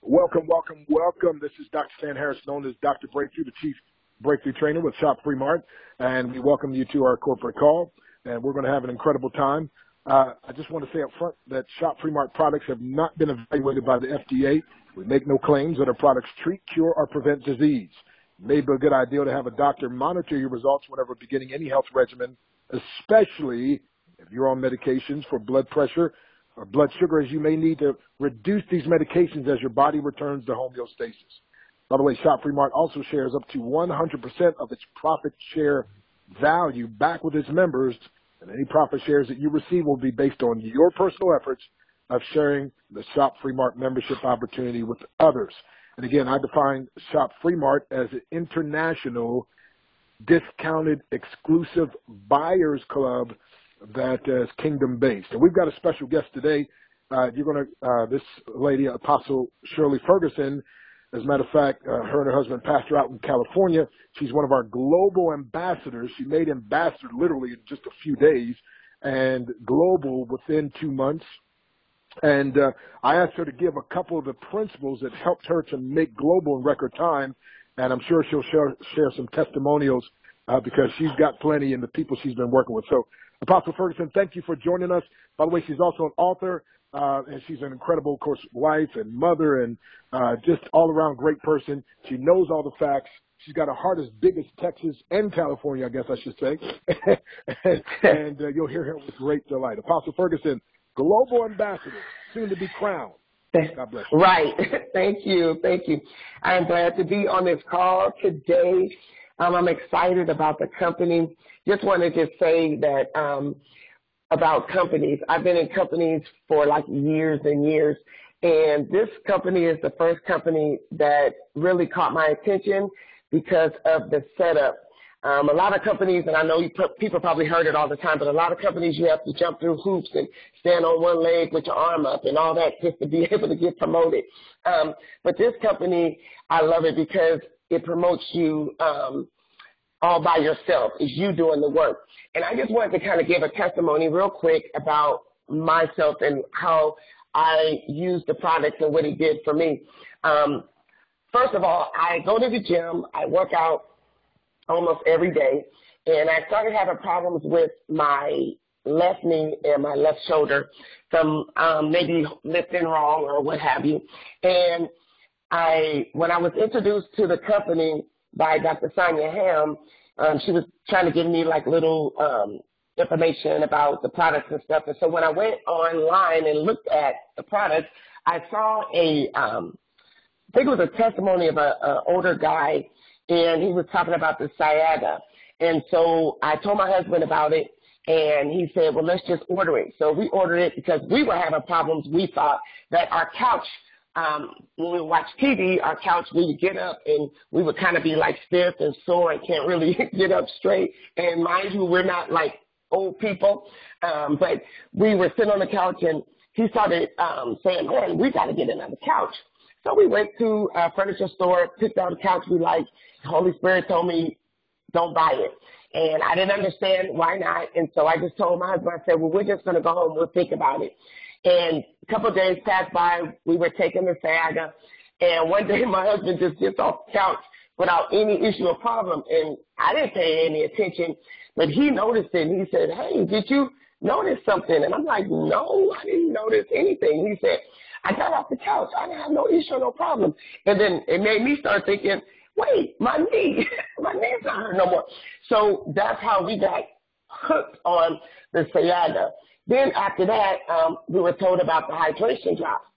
Welcome, welcome, welcome. This is Dr. Stan Harris, known as Dr. Breakthrough, the Chief Breakthrough Trainer with Shop Free Mart, and we welcome you to our corporate call, and we're going to have an incredible time. I just want to say up front that Shop Free Mart products have not been evaluated by the FDA. We make no claims that our products treat, cure, or prevent disease. It may be a good idea to have a doctor monitor your results whenever beginning any health regimen, especially if you're on medications for blood pressure or blood sugar, as you may need to reduce these medications as your body returns to homeostasis. By the way, Shop Free Mart also shares up to 100% of its profit share value back with its members, and any profit shares that you receive will be based on your personal efforts of sharing the Shop Free Mart membership opportunity with others. And again, I define Shop Free Mart as an international discounted exclusive buyers club that is kingdom-based. And we've got a special guest today. This lady, Apostle Shirley Ferguson, as a matter of fact, her and her husband pastor out in California. She's one of our global ambassadors. She made ambassador literally in just a few days and global within 2 months. And I asked her to give a couple of the principles that helped her to make global in record time. And I'm sure she'll share some testimonials because she's got plenty in the people she's been working with. So, Apostle Ferguson, thank you for joining us. By the way, she's also an author, and she's an incredible, of course, wife and mother and just all-around great person. She knows all the facts. She's got a heart as big as Texas and California, I guess I should say. and you'll hear her with great delight. Apostle Ferguson, global ambassador, soon to be crowned. God bless you. Right. Thank you. Thank you. I'm glad to be on this call today. I'm excited about the company. Just wanted to say that about companies. I've been in companies for like years and years, and this company is the first company that really caught my attention because of the setup. A lot of companies, and I know people probably heard it all the time, but a lot of companies you have to jump through hoops and stand on one leg with your arm up and all that just to be able to get promoted. But this company, I love it because it promotes you all by yourself. It's you doing the work. And I just wanted to kind of give a testimony real quick about myself and how I use the products and what it did for me. First of all, I go to the gym. I work out almost every day, and I started having problems with my left knee and my left shoulder from maybe lifting wrong or what have you. And when I was introduced to the company by Dr. Sonia Ham, she was trying to give me like little information about the products and stuff. And so when I went online and looked at the products, I saw I think it was a testimony of an older guy, and he was talking about the sciatica. And so I told my husband about it, and he said, well, let's just order it. So we ordered it because we were having problems. We thought that our couch, when we watch TV, our couch, we would get up and we would kind of be like stiff and sore and can't really get up straight. And mind you, we're not like old people, but we were sitting on the couch, and he started saying, man, we got to get another couch. So we went to a furniture store, picked out a couch we liked. The Holy Spirit told me, don't buy it. And I didn't understand why not. And so I just told my husband, I said, well, we're just going to go home. We'll think about it. And a couple of days passed by. We were taking the sciatica. And one day my husband just gets off the couch without any issue or problem. And I didn't pay any attention, but he noticed it. And he said, hey, did you notice something? And I'm like, no, I didn't notice anything. He said, I got off the couch. I didn't have no issue, no problem. And then it made me start thinking, wait, my knee's not hurt no more. So that's how we got hooked on the sciatica. Then after that, we were told about the hydration drops.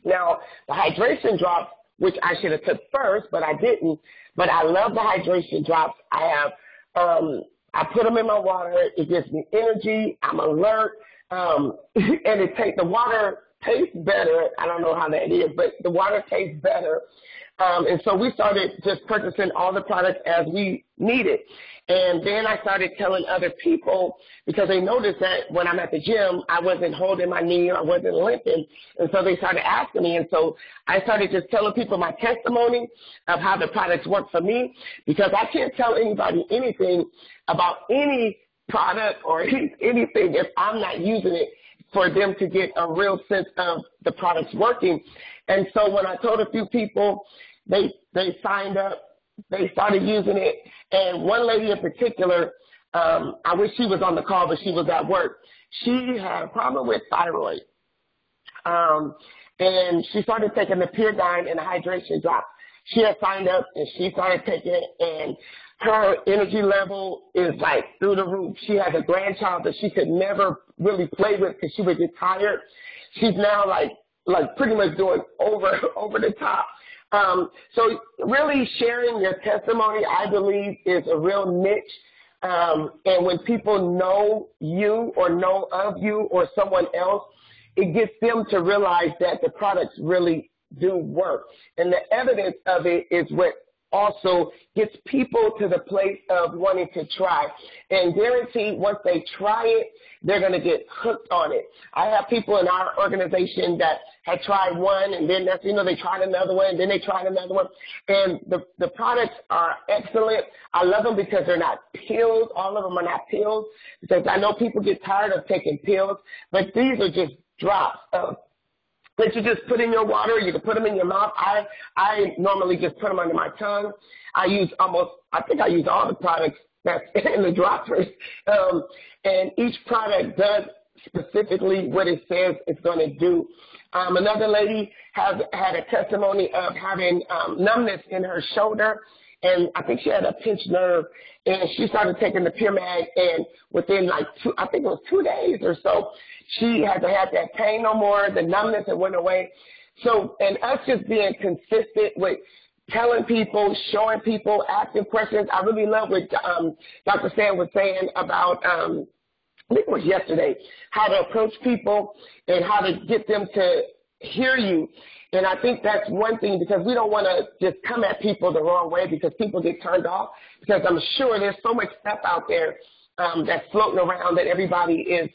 Now, the hydration drops, which I should have took first, but I didn't. But I love the hydration drops. I put them in my water. It gives me energy. I'm alert. And the water tastes better. I don't know how that is, but the water tastes better. And so we started just purchasing all the products as we needed. And then I started telling other people because they noticed that when I'm at the gym, I wasn't holding my knee, I wasn't limping. And so they started asking me. And so I started just telling people my testimony of how the products work for me, because I can't tell anybody anything about any product or anything if I'm not using it for them to get a real sense of the products working. And so when I told a few people, they signed up, they started using it. And one lady in particular, I wish she was on the call, but she was at work. She had a problem with thyroid. And she started taking the Purdyne and the hydration drops. She had signed up and she started taking it, and her energy level is like through the roof. She has a grandchild that she could never really play with because she would get tired. She's now like pretty much doing over the top. So really sharing your testimony, I believe, is a real niche. And when people know you or know of you or someone else, it gets them to realize that the products really do work. And the evidence of it is what also gets people to the place of wanting to try. And guaranteed, once they try it, they're going to get hooked on it. I have people in our organization that had tried one, and then they tried another one, and then they tried another one. And the products are excellent. I love them because they're not pills. All of them are not pills, because I know people get tired of taking pills, but these are just drops that you just put in your water. You can put them in your mouth. I normally just put them under my tongue. I use all the products that's in the droppers. And each product does specifically what it says it's going to do. Another lady has had a testimony of having numbness in her shoulder, and I think she had a pinched nerve, and she started taking the Pure Mag, and within 2 days or so, she hasn't had that pain no more. The numbness had went away. So, and us just being consistent with telling people, showing people, asking questions. I really love what Dr. Stan was saying about, I think it was yesterday, how to approach people and how to get them to hear you. And I think that's one thing, because we don't want to just come at people the wrong way because people get turned off, because I'm sure there's so much stuff out there that's floating around that everybody is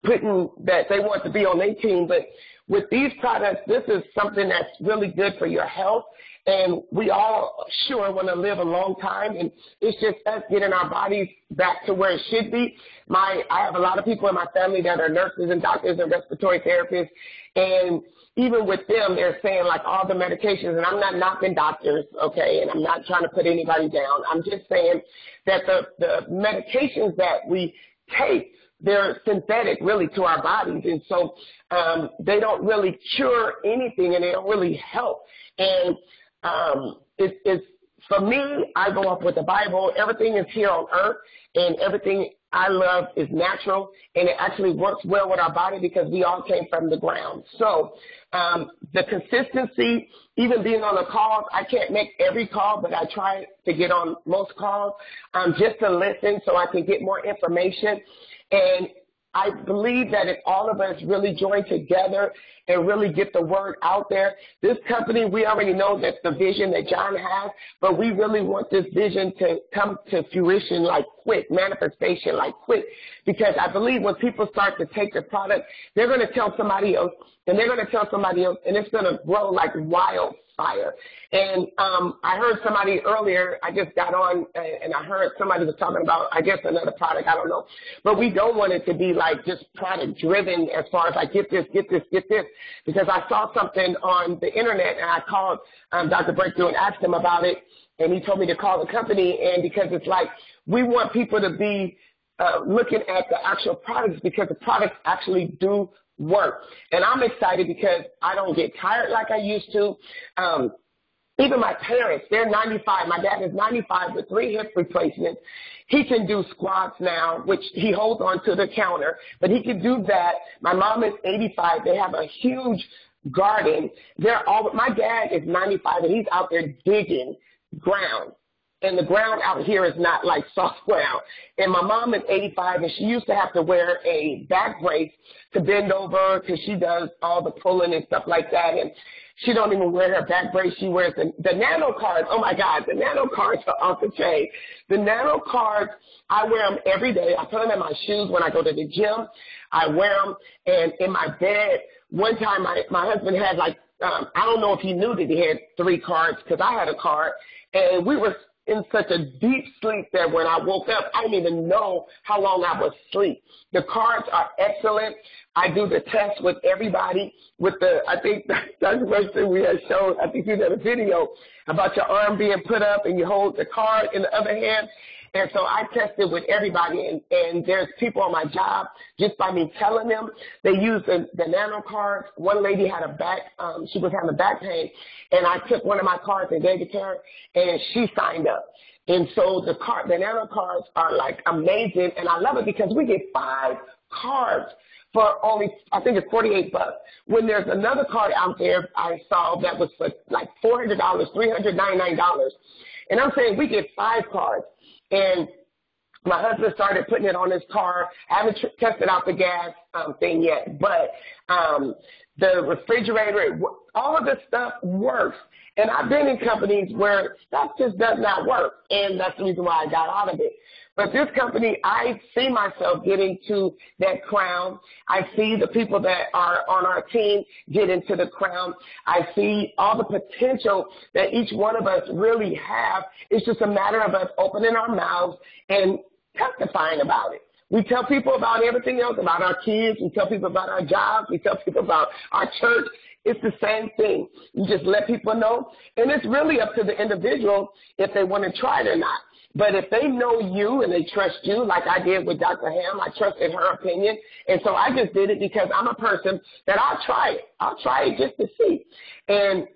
putting that they want to be on their team. But with these products, this is something that's really good for your health. And we all sure want to live a long time, and it's just us getting our bodies back to where it should be. I have a lot of people in my family that are nurses and doctors and respiratory therapists, and even with them, they're saying like all the medications, and I'm not knocking doctors, okay, and I'm not trying to put anybody down. I'm just saying that the medications that we take, they're synthetic really to our bodies, and so they don't really cure anything, and they don't really help. And it's for me, I go up with the Bible. Everything is here on earth, and everything I love is natural, and it actually works well with our body because we all came from the ground. So the consistency, even being on the calls, I can't make every call, but I try to get on most calls just to listen so I can get more information. And I believe that if all of us really join together and really get the word out there, this company, we already know that's the vision that John has, but we really want this vision to come to fruition like quick, manifestation like quick, because I believe when people start to take the product, they're going to tell somebody else, and they're going to tell somebody else, and it's going to grow like wildfire. And I heard somebody earlier, I just got on, and I heard somebody was talking about, I guess, another product, I don't know. But we don't want it to be like just product driven as far as like get this, because I saw something on the internet, and I called Dr. Breakthrough and asked him about it, and he told me to call the company, and because it's like we want people to be looking at the actual products, because the products actually do work. And I'm excited because I don't get tired like I used to. Even my parents, they're 95. My dad is 95 with 3 hip replacements. He can do squats now, which he holds on to the counter, but he can do that. My mom is 85. They have a huge garden. My dad is 95, and he's out there digging ground. And the ground out here is not like soft ground. And my mom is 85, and she used to have to wear a back brace to bend over because she does all the pulling and stuff like that. And she don't even wear her back brace. She wears the nano cards. Oh, my God, the nano cards are off the chain. The nano cards, I wear them every day. I put them in my shoes when I go to the gym. I wear them. And in my bed, one time my husband had like, I don't know if he knew that he had 3 cards because I had a card. And we were in such a deep sleep that when I woke up, I didn't even know how long I was asleep. The cards are excellent. I do the test with everybody with I think that's the first thing we had shown. I think you did a video about your arm being put up and you hold the card in the other hand. And so I tested with everybody, and there's people on my job, just by me telling them, they use the nano cards. One lady had she was having back pain, and I took one of my cards and gave it to her, and she signed up. And so the nano cards are like amazing, and I love it because we get 5 cards for only, I think it's $48. When there's another card out there I saw that was for like $400, $399. And I'm saying we get 5 cards. And my husband started putting it on his car. I haven't tested out the gas thing yet, but the refrigerator, all of this stuff works. And I've been in companies where stuff just does not work, and that's the reason why I got out of it. But this company, I see myself getting to that crown. I see the people that are on our team get into the crown. I see all the potential that each one of us really have. It's just a matter of us opening our mouths and testifying about it. We tell people about everything else, about our kids. We tell people about our jobs. We tell people about our church. It's the same thing. You just let people know. And it's really up to the individual if they want to try it or not. But if they know you and they trust you, like I did with Dr. Ham, I trusted her opinion. And so I just did it because I'm a person that I'll try it. I'll try it just to see. And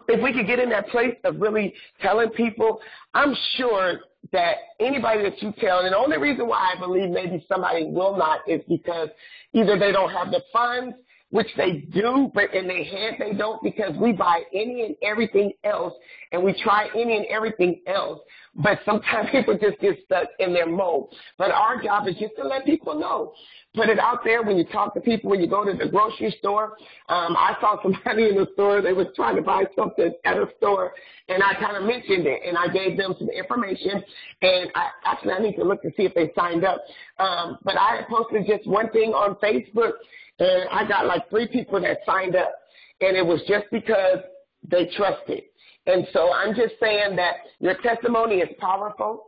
if we could get in that place of really telling people, I'm sure that anybody that you tell, and the only reason why I believe maybe somebody will not is because either they don't have the funds, which they do, but in their hand they don't, because we buy any and everything else, and we try any and everything else. But sometimes people just get stuck in their mode. But our job is just to let people know. Put it out there when you talk to people, when you go to the grocery store. I saw somebody in the store, they was trying to buy something at a store, and I kind of mentioned it, and I gave them some information, and I need to look to see if they signed up. But I had posted just one thing on Facebook, and I got like 3 people that signed up, and it was just because they trusted. And so I'm just saying that your testimony is powerful,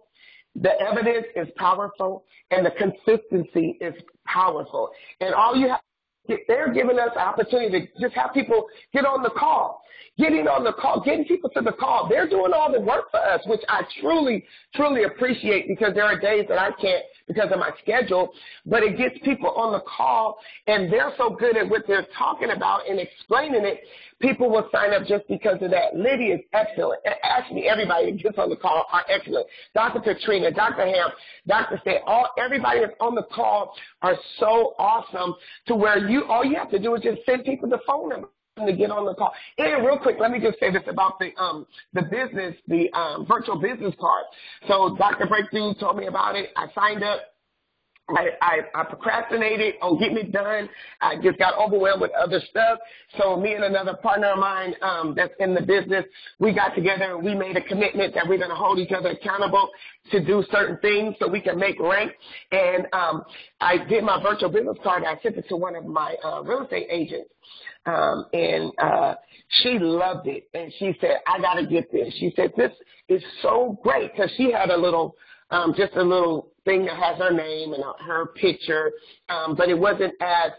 the evidence is powerful, and the consistency is powerful. And all you have, they're giving us an opportunity to just have people get on the call. Getting on the call, getting people to the call. They're doing all the work for us, which I truly, truly appreciate, because there are days that I can't because of my schedule, but it gets people on the call, and they're so good at what they're talking about and explaining it, people will sign up just because of that. Lydia is excellent. Actually, everybody that gets on the call are excellent. Dr. Katrina, Dr. Ham, Dr. Stan, everybody that's on the call are so awesome to where all you have to do is just send people the phone number to get on the call. And real quick, let me just say this about the business, the virtual business card. So Dr. Breakthrough told me about it. I signed up. I procrastinated on getting it done. I just got overwhelmed with other stuff. So me and another partner of mine that's in the business, we got together and we made a commitment that we're going to hold each other accountable to do certain things so we can make rank. And I did my virtual business card. I sent it to one of my real estate agents. And she loved it. And she said, I got to get this. She said, this is so great, because she had a little, just a little thing that has her name and her picture, but it wasn't as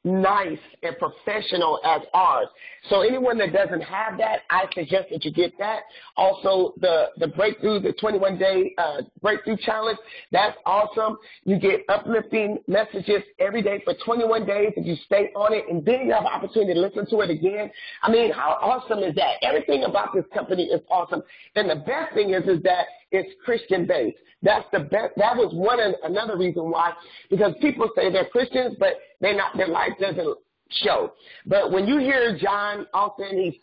nice and professional as ours. So anyone that doesn't have that, I suggest that you get that. Also, the breakthrough, the 21-day breakthrough challenge, that's awesome. You get uplifting messages every day for 21 days if you stay on it, and then you have an opportunity to listen to it again. I mean, how awesome is that? Everything about this company is awesome. And the best thing is that it's Christian-based. That's the best. That was another reason why, because people say they're Christians, but their life doesn't show. But when you hear John Austin, he's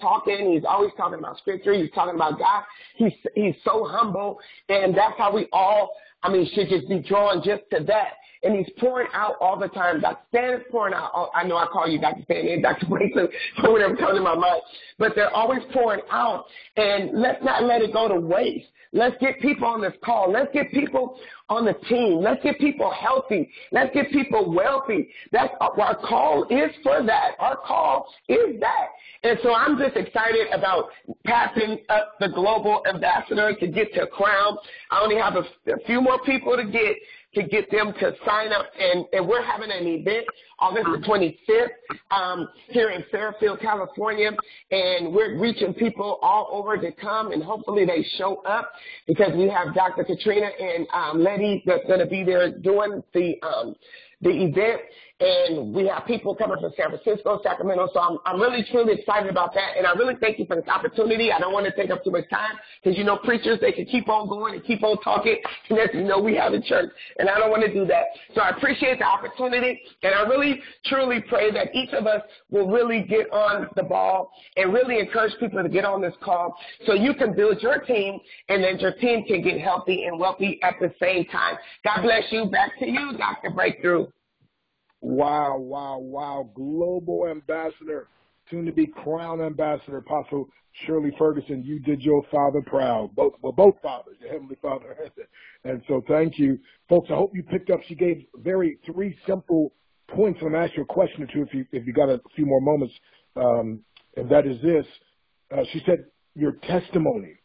always talking about scripture, he's talking about God, he's so humble, and that's how we all, should just be drawn just to that. And he's pouring out all the time. Dr. Stan is pouring out. I know I call you Dr. Stan and Dr. Breakthrough, or whatever comes in my mind. But they're always pouring out. And let's not let it go to waste. Let's get people on this call. Let's get people on the team. Let's get people healthy. Let's get people wealthy. That's our call is for that. Our call is that. And so I'm just excited about passing up the global ambassador to get to Crown. I only have a few more people to get them to sign up. And we're having an event August the 25th here in Fairfield, California. And we're reaching people all over to come, and hopefully they show up because we have Dr. Katrina and Letty that's going to be there doing the event. And we have people coming from San Francisco, Sacramento. So I'm really, truly excited about that. And I really thank you for this opportunity. I don't want to take up too much time because, you know, preachers, they can keep on going and keep on talking. And as you know, we have a church, and I don't want to do that. So I appreciate the opportunity. And I really, truly pray that each of us will really get on the ball and really encourage people to get on this call so you can build your team and then your team can get healthy and wealthy at the same time. God bless you. Back to you, Dr. Breakthrough. Wow, wow, wow. Global ambassador, soon to be Crown ambassador, Apostle Shirley Ferguson. You did your father proud. Both fathers, your Heavenly Father. And so thank you. Folks, I hope you picked up. She gave three simple points. I'm going to ask you a question or two if you got a few more moments. And that is this. She said, your testimony.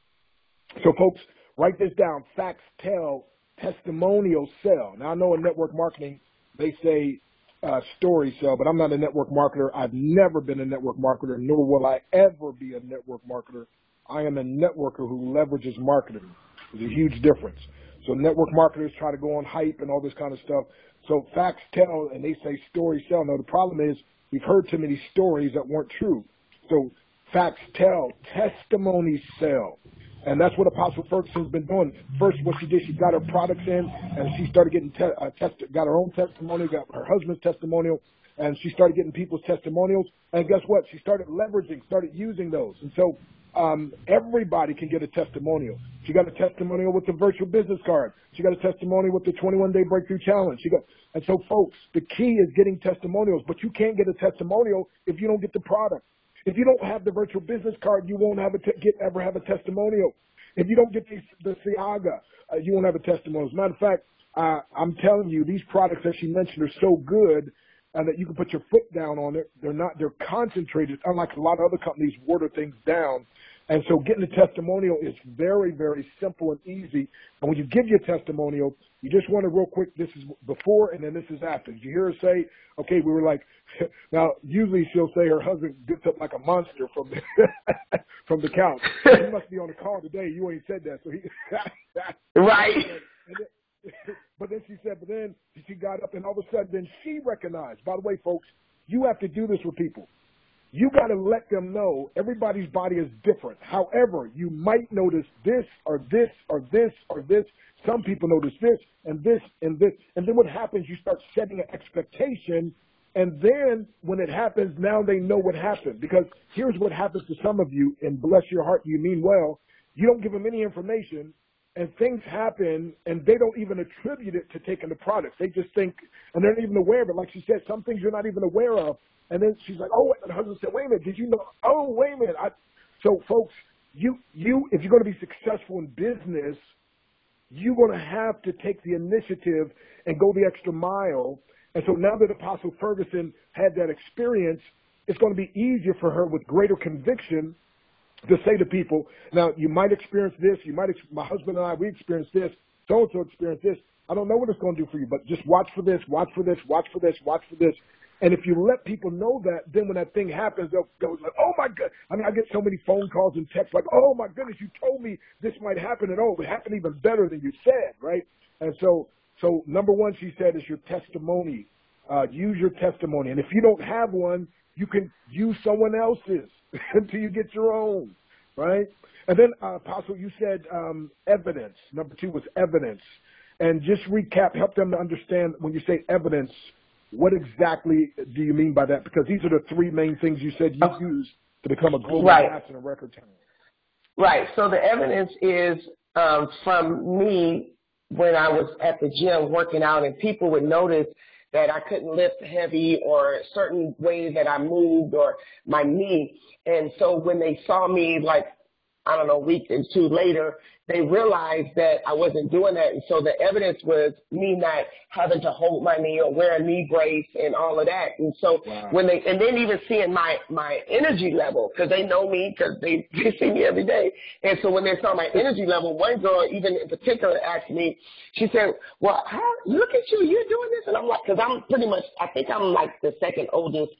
So folks, write this down. Facts tell, testimonials sell. Now I know in network marketing, they say, story sell, but I'm not a network marketer. I've never been a network marketer, nor will I ever be a network marketer. I am a networker who leverages marketing. There's a huge difference. So network marketers try to go on hype and all this kind of stuff. So facts tell, and they say stories sell. Now the problem is we've heard too many stories that weren't true. So facts tell, testimonies sell. And that's what Apostle Ferguson's been doing. First, what she did, she got her products in, and she started getting got her own testimonial, got her husband's testimonial, and she started getting people's testimonials. And guess what? She started leveraging, started using those. And so everybody can get a testimonial. She got a testimonial with the virtual business card. She got a testimonial with the 21-day breakthrough challenge. And so, folks, the key is getting testimonials, but you can't get a testimonial if you don't get the product. If you don't have the virtual business card, you won't ever have a testimonial. If you don't get the Siaga, you won't have a testimonial. As a matter of fact, I'm telling you, these products that she mentioned are so good that you can put your foot down on it. They're concentrated, unlike a lot of other companies water things down. And so getting a testimonial is very, very simple and easy. And when you give your testimonial, you just want to real quick, this is before and then this is after. Did you hear her say, okay, we were like, now usually she'll say her husband gets up like a monster from the couch. He must be on the call today. You ain't said that. So Right. But then she said, but then she got up and all of a sudden then she recognized, by the way, folks, you have to do this with people. You got to let them know everybody's body is different. However, you might notice this or this or this or this. Some people notice this and this and this. And then what happens, you start setting an expectation. And then when it happens, now they know what happened. Because here's what happens to some of you, and bless your heart, you mean well. You don't give them any information, and things happen, and they don't even attribute it to taking the product. They just think, and they're not even aware of it. Like she said, some things you're not even aware of. And then she's like, oh, and her husband said, wait a minute, did you know? Oh, wait a minute. So, folks, if you're going to be successful in business, you're going to have to take the initiative and go the extra mile. And so now that Apostle Ferguson had that experience, it's going to be easier for her with greater conviction to say to people, now, you might experience this. My husband and I, we experienced this. So-and-so experienced this. I don't know what it's going to do for you, but just watch for this, watch for this, watch for this, watch for this. And if you let people know that, then when that thing happens, they'll go like, oh, my God. I mean, I get so many phone calls and texts like, oh, my goodness, you told me this might happen. And, oh, it happened even better than you said, right? And so number one, she said, is your testimony. Use your testimony. And if you don't have one, you can use someone else's until you get your own, right? And then, Apostle, you said evidence. Number two was evidence. And just recap, help them to understand when you say evidence, what exactly do you mean by that? Because these are the three main things you said you use to become a global ambassador in record time. Right. So the evidence is from me when I was at the gym working out, and people would notice that I couldn't lift heavy or certain ways that I moved or my knee. And so when they saw me, like, I don't know, a week or two later, they realized that I wasn't doing that. And so the evidence was me not having to hold my knee or wear a knee brace and all of that. And so and then even seeing my energy level, because they know me, because they see me every day. And so when they saw my energy level, one girl even in particular asked me, she said, well, look at you, you're doing this. And I'm like, because I'm pretty much, I think I'm like the second oldest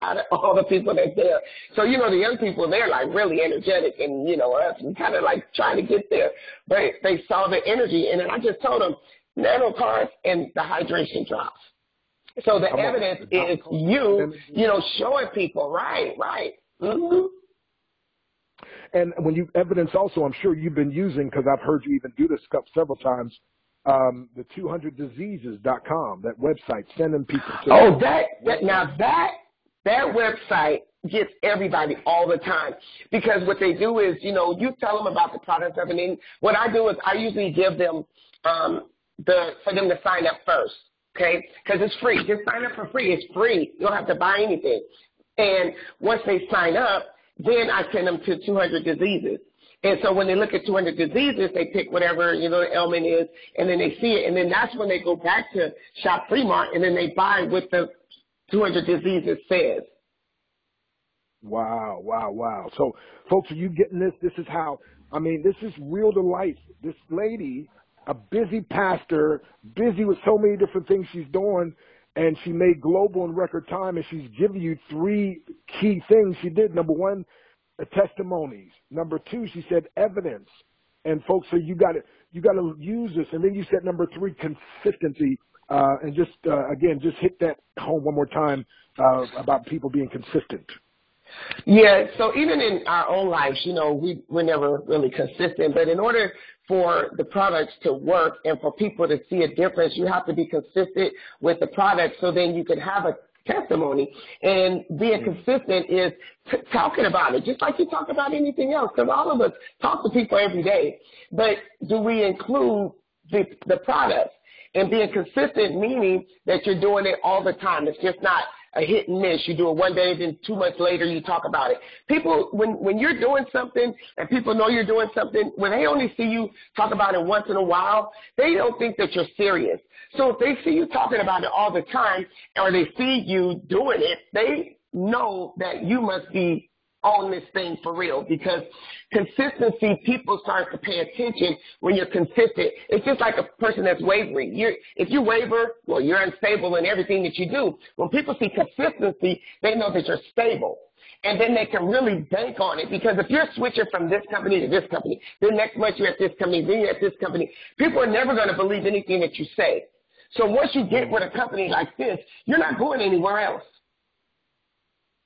out of all the people that's there. So, you know, the young people, they're like really energetic, and, you know, us, we kind of like trying to get there. But they saw the energy, and then I just told them, nano carbs and the hydration drops. So the evidence is you know, showing people, right. Mm-hmm. And when you evidence also, I'm sure you've been using, because I've heard you even do this several times, the 200diseases.com, that website, sending people to. Oh, that website gets everybody all the time, because what they do is, you know, you tell them about the product of it, and what I do is I usually give them for them to sign up first, okay? Because it's free. Just sign up for free. It's free. You don't have to buy anything. And once they sign up, then I send them to 200 Diseases. And so when they look at 200 Diseases, they pick whatever, you know, the ailment is, and then they see it. And then that's when they go back to Shop Free Mart, and then they buy what the 200 Diseases says. Wow. So, folks, are you getting this? This is how, I mean, this is real to life. This lady, a busy pastor, busy with so many different things she's doing, and she made global in record time, and she's giving you 3 key things she did. Number 1, testimonies. Number 2, she said evidence. And folks, so you got to use this. And then you said number 3, consistency. And just again, just hit that home one more time about people being consistent. Yeah, so even in our own lives, you know, we're never really consistent. But in order for the products to work and for people to see a difference, you have to be consistent with the product, so then you can have a testimony. And being consistent is talking about it, just like you talk about anything else, because all of us talk to people every day. But do we include the products? And being consistent meaning that you're doing it all the time. It's just not a hit and miss. You do it one day, then 2 months later you talk about it. People, when you're doing something and people know you're doing something, when they only see you talk about it once in a while, they don't think that you're serious. So if they see you talking about it all the time, or they see you doing it, they know that you must be on this thing for real, because consistency, people start to pay attention when you're consistent. It's just like a person that's wavering. If you waver, well, you're unstable in everything that you do. When people see consistency, they know that you're stable. And then they can really bank on it, because if you're switching from this company to this company, then next month you're at this company, then you're at this company, people are never going to believe anything that you say. So once you get with a company like this, you're not going anywhere else.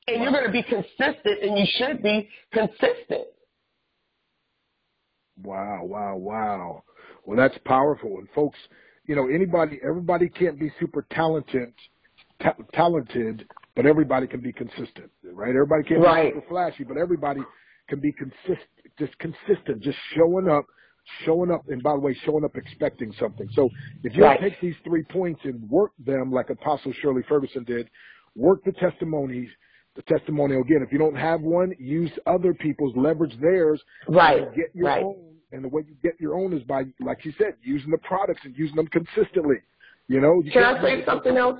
And you're going to be consistent, and you should be consistent. Wow. Well, that's powerful. And folks, you know, everybody can't be super talented, but everybody can be consistent, right? Everybody can't be super flashy, but everybody can be consistent, just showing up, and by the way, showing up expecting something. So if you take these 3 points and work them like Apostle Shirley Ferguson did, work the testimonial again. If you don't have one, use other people's, leverage theirs. And get your own. And the way you get your own is by, like you said, using the products and using them consistently. You know. Can I say something else?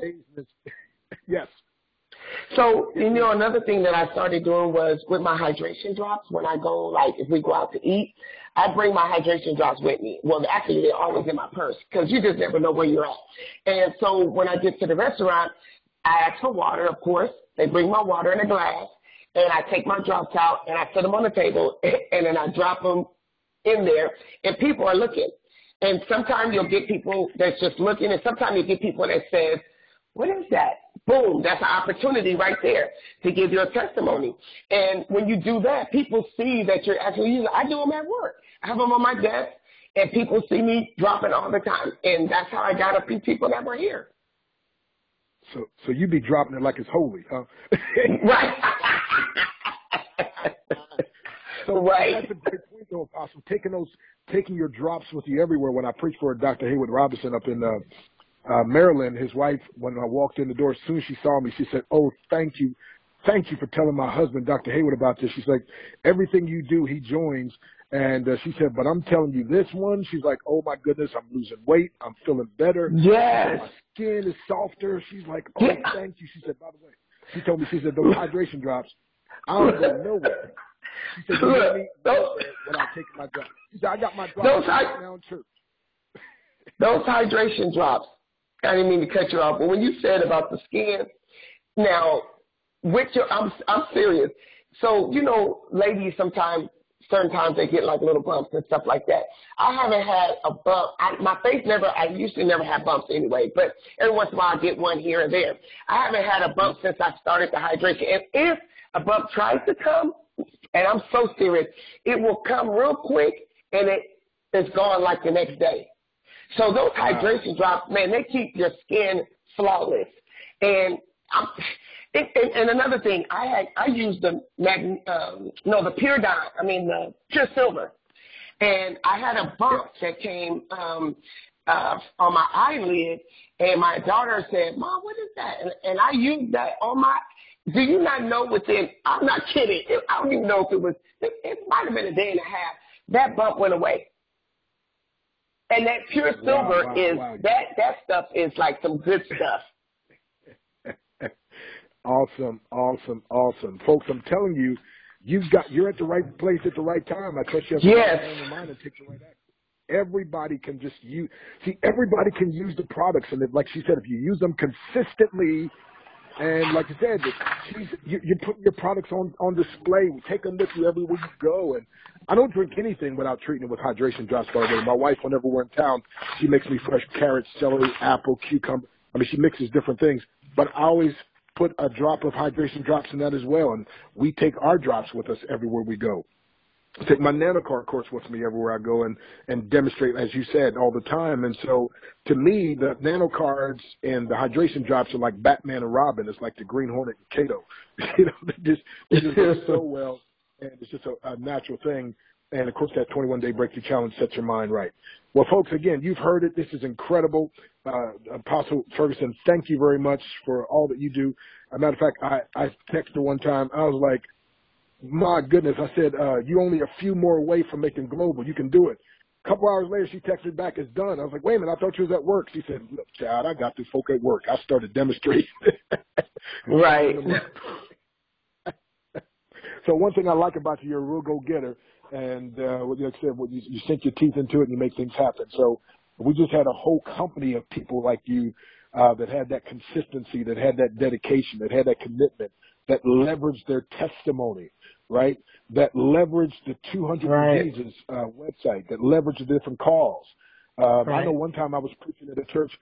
Yes. So, you know, another thing that I started doing was with my hydration drops. When I go, like, if we go out to eat, I bring my hydration drops with me. Well, actually, they're always in my purse, because you just never know where you're at. And so when I get to the restaurant, I ask for water, of course. They bring my water in a glass, and I take my drops out, and I set them on the table, and then I drop them in there, and people are looking. And sometimes you'll get people that's just looking, and sometimes you get people that says, what is that? Boom, that's an opportunity right there to give your testimony. And when you do that, people see that you're actually using. I do them at work. I have them on my desk, and people see me dropping all the time. And that's how I got a few people that were here. So you be dropping it like it's holy, huh? Right. That's a great point, though, Apostle. Taking your drops with you everywhere. When I preached for Dr. Hayward Robinson up in Maryland, his wife, when I walked in the door, as soon as she saw me, she said, "Oh, thank you for telling my husband, Dr. Hayward, about this." She's like, everything you do, he joins. And she said, but I'm telling you this one, she's like, oh my goodness, I'm losing weight. I'm feeling better. Yes. My skin is softer. She's like, oh, thank you. She said, by the way, she told me, she said, those hydration drops, I don't go nowhere. She said, you hear me nowhere without taking my drops. She said, I got my drops right now in church. Those hydration drops, I didn't mean to cut you off, but when you said about the skin, now, I'm serious. So, you know, ladies sometimes, certain times they get like little bumps and stuff like that. I haven't had a bump. My face I used to never have bumps anyway, but every once in a while I get one here and there. I haven't had a bump since I started the hydration. And if a bump tries to come, and I'm so serious, it will come real quick and it's gone like the next day. So those hydration drops, man, they keep your skin flawless. And and another thing, I used the Pure Silver, and I had a bump that came on my eyelid, and my daughter said, "Mom, what is that?" And I used that on my. Do you not know? I'm not kidding. I don't even know if it was. It might have been a day and a half. That bump went away. And that Pure Silver that stuff is like some good stuff. Awesome. Folks, I'm telling you, you're at the right place at the right time. I trust you have the right plan in mind and take the right action. Everybody can everybody can use the products, and like she said, if you use them consistently, and like you said, you're putting your products on display. We take them with you everywhere you go. And I don't drink anything without treating it with hydration drops, by the way. My wife, whenever we're in town, she makes me fresh carrots, celery, apple, cucumber. I mean, she mixes different things, but I always put a drop of hydration drops in that as well. And we take our drops with us everywhere we go. I take my NanoCard course with me everywhere I go and demonstrate, as you said, all the time. And so to me, the NanoCards and the hydration drops are like Batman and Robin. It's like the Green Hornet and Kato. You know, they just work so well, and it's just a natural thing. And, of course, that 21-day breakthrough challenge sets your mind right. Well, folks, again, you've heard it. This is incredible. Apostle Ferguson, thank you very much for all that you do. As a matter of fact, I texted her one time. I was like, my goodness, I said, you're only a few more away from making global. You can do it. A couple hours later, she texted back, it's done. I was like, wait a minute, I thought you was at work. She said, look, child, I got this folk at work. I started demonstrating. Right. So one thing I like about you, you're a real go-getter. And like I said, you sink your teeth into it and you make things happen. So we just had a whole company of people like you that had that consistency, that had that dedication, that had that commitment, that leveraged their testimony, right? That leveraged the 200 Diseases website, that leveraged the different calls. I know one time I was preaching at a church,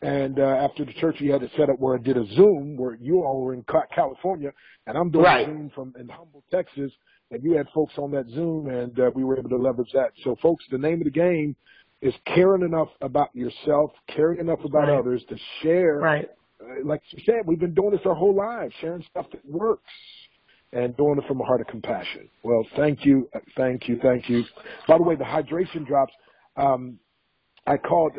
and after the church, you had it set up where I did a Zoom, where you all were in California, and I'm doing a Zoom in Humble, Texas, and you had folks on that Zoom, and we were able to leverage that. So, folks, the name of the game is caring enough about yourself, caring enough about others to share. Right. Like you said, we've been doing this our whole lives, sharing stuff that works and doing it from a heart of compassion. Well, thank you. By the way, the hydration drops, I called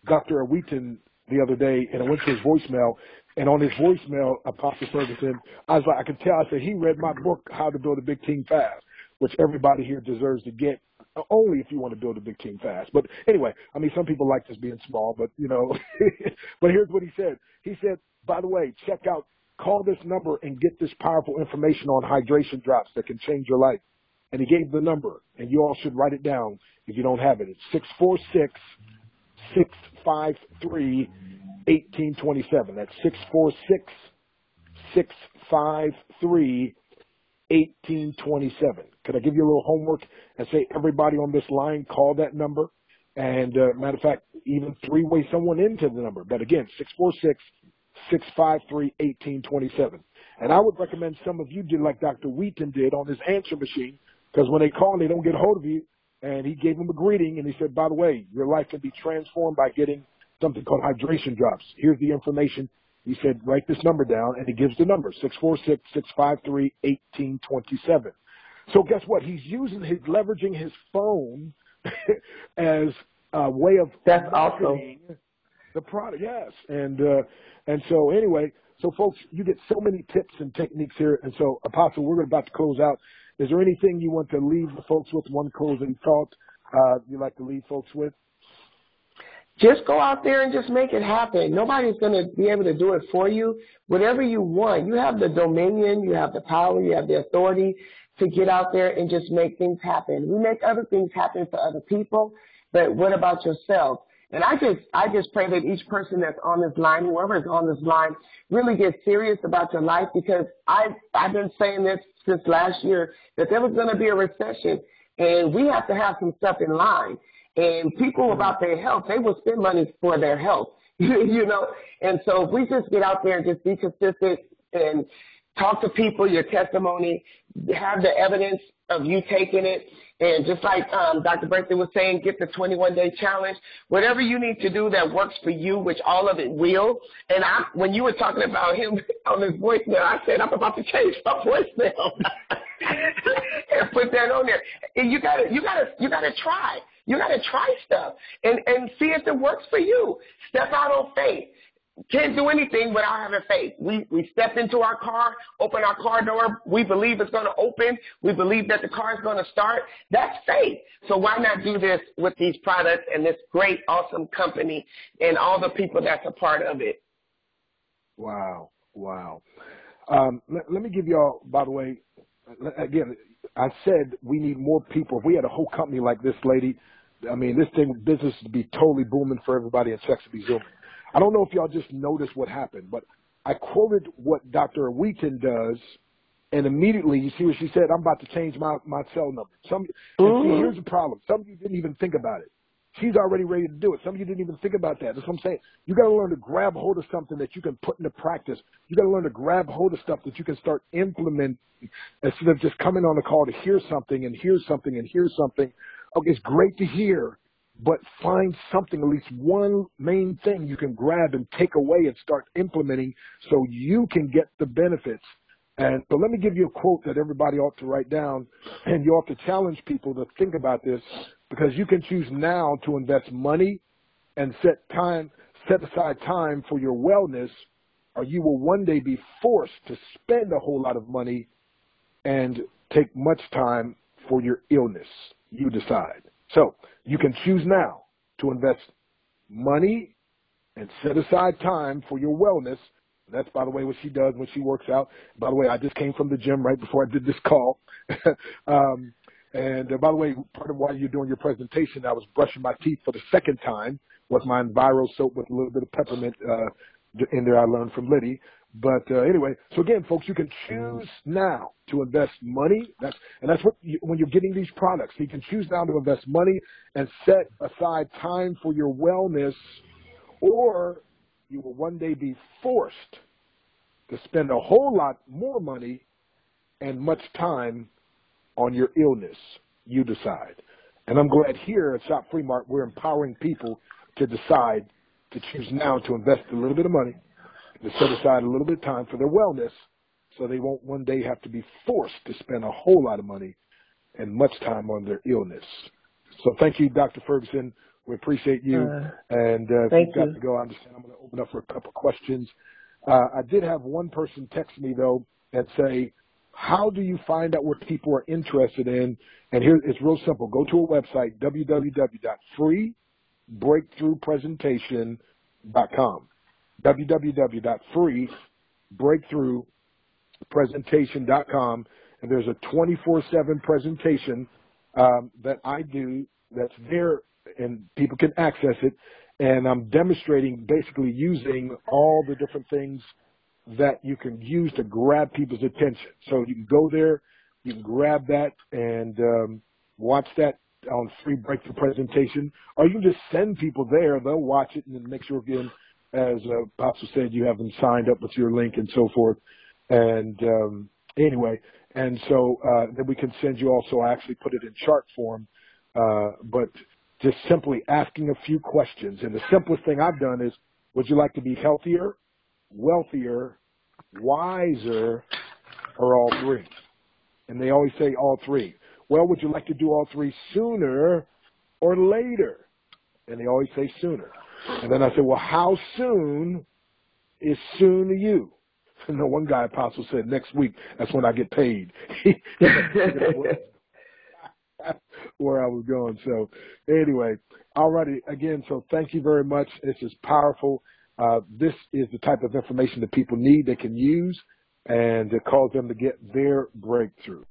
Dr. Wheaton the other day, and I went to his voicemail, and on his voicemail, Apostle Ferguson, I was like, I could tell, I said, he read my book, How to Build a Big Team Fast, which everybody here deserves to get, only if you want to build a big team fast. But anyway, I mean, some people like just being small, but, you know, but here's what he said. He said, by the way, call this number and get this powerful information on hydration drops that can change your life. And he gave the number, and you all should write it down if you don't have it. It's 646-653-1827. That's 646-653-1827. Could I give you a little homework and say everybody on this line call that number? And matter of fact, even three-way someone into the number. But again, 646-653-1827. And I would recommend some of you did like Dr. Wheaton did on his answer machine, because when they call, they don't get a hold of you. And he gave them a greeting, and he said, by the way, your life can be transformed by getting something called hydration drops. Here's the information. He said, write this number down, and he gives the number, 646-653-1827. So guess what? He's leveraging his phone as a way of marketing the product. Yes. And so anyway, so folks, you get so many tips and techniques here. And so, Apostle, we're about to close out. Is there anything you want to leave the folks with, one closing thought you'd like to leave folks with? Just go out there and just make it happen. Nobody's going to be able to do it for you. Whatever you want, you have the dominion, you have the power, you have the authority to get out there and just make things happen. We make other things happen for other people, but what about yourself? And I just pray that each person that's on this line, whoever is on this line, really gets serious about your life, because I've been saying this since last year that there was going to be a recession, and we have to have some stuff in line. And people about their health, they will spend money for their health, you know. And so if we just get out there and just be consistent and talk to people, your testimony, have the evidence of you taking it. And just like Dr. Breakthrough was saying, get the 21-day challenge. Whatever you need to do that works for you, which all of it will. And when you were talking about him on his voicemail, I said, I'm about to change my voicemail and put that on there. And you gotta try. You got to try stuff and see if it works for you. Step out on faith. Can't do anything without having faith. We step into our car, open our car door. We believe it's going to open. We believe that the car is going to start. That's faith. So why not do this with these products and this great, awesome company and all the people that's a part of it? Wow. Let me give y'all, by the way, again, I said we need more people. If we had a whole company like this lady, I mean, business would be totally booming for everybody and checks would be zooming. I don't know if y'all just noticed what happened, but I quoted what Dr. Wheaton does, and immediately, you see what she said? I'm about to change my cell number. And see, here's the problem. Some of you didn't even think about it. She's already ready to do it. Some of you didn't even think about that. That's what I'm saying. You got to learn to grab hold of something that you can put into practice. You got to learn to grab hold of stuff that you can start implementing instead of just coming on the call to hear something and hear something and hear something. Okay, it's great to hear, but find something, at least one main thing you can grab and take away and start implementing so you can get the benefits. And so let me give you a quote that everybody ought to write down, and you ought to challenge people to think about this, because you can choose now to invest money and set aside time for your wellness, or you will one day be forced to spend a whole lot of money and take much time for your illness. You decide. So you can choose now to invest money and set aside time for your wellness. That's, by the way, what she does when she works out. By the way, I just came from the gym right before I did this call. And by the way, part of why you're doing your presentation, I was brushing my teeth for the second time with my Enviro soap with a little bit of peppermint in there I learned from Liddy. But anyway, so again, folks, you can choose now to invest money. That's what when you're getting these products, you can choose now to invest money and set aside time for your wellness, or you will one day be forced to spend a whole lot more money and much time on your illness. You decide. And I'm glad here at Shop Free Mart, we're empowering people to decide to choose now to invest a little bit of money, to set aside a little bit of time for their wellness, so they won't one day have to be forced to spend a whole lot of money and much time on their illness. So thank you, Dr. Ferguson. We appreciate you. And if you've got to go, I understand I'm going to open up for a couple of questions. I did have one person text me, though, and say, how do you find out what people are interested in? And here, it's real simple. Go to a website, www.freebreakthroughpresentation.com. www.freebreakthroughpresentation.com, and there's a 24/7 presentation that I do that's there, and people can access it, and I'm demonstrating basically using all the different things that you can use to grab people's attention. So you can go there, you can grab that and watch that on Free Breakthrough Presentation, or you can just send people there. They'll watch it and then make sure, again, as Apostle said, you have them signed up with your link and so forth. And anyway, and so then we can send you also, I actually put it in chart form, but just simply asking a few questions. And the simplest thing I've done is, would you like to be healthier, wealthier, wiser, or all three? And they always say all three. Well, would you like to do all three sooner or later? And they always say sooner. And then I say, well, how soon is soon to you? No, one guy, Apostle, said next week, that's when I get paid. Where I was going. So anyway, alrighty, again, so thank you very much. This is powerful. This is the type of information that people need, they can use, and it calls them to get their breakthrough.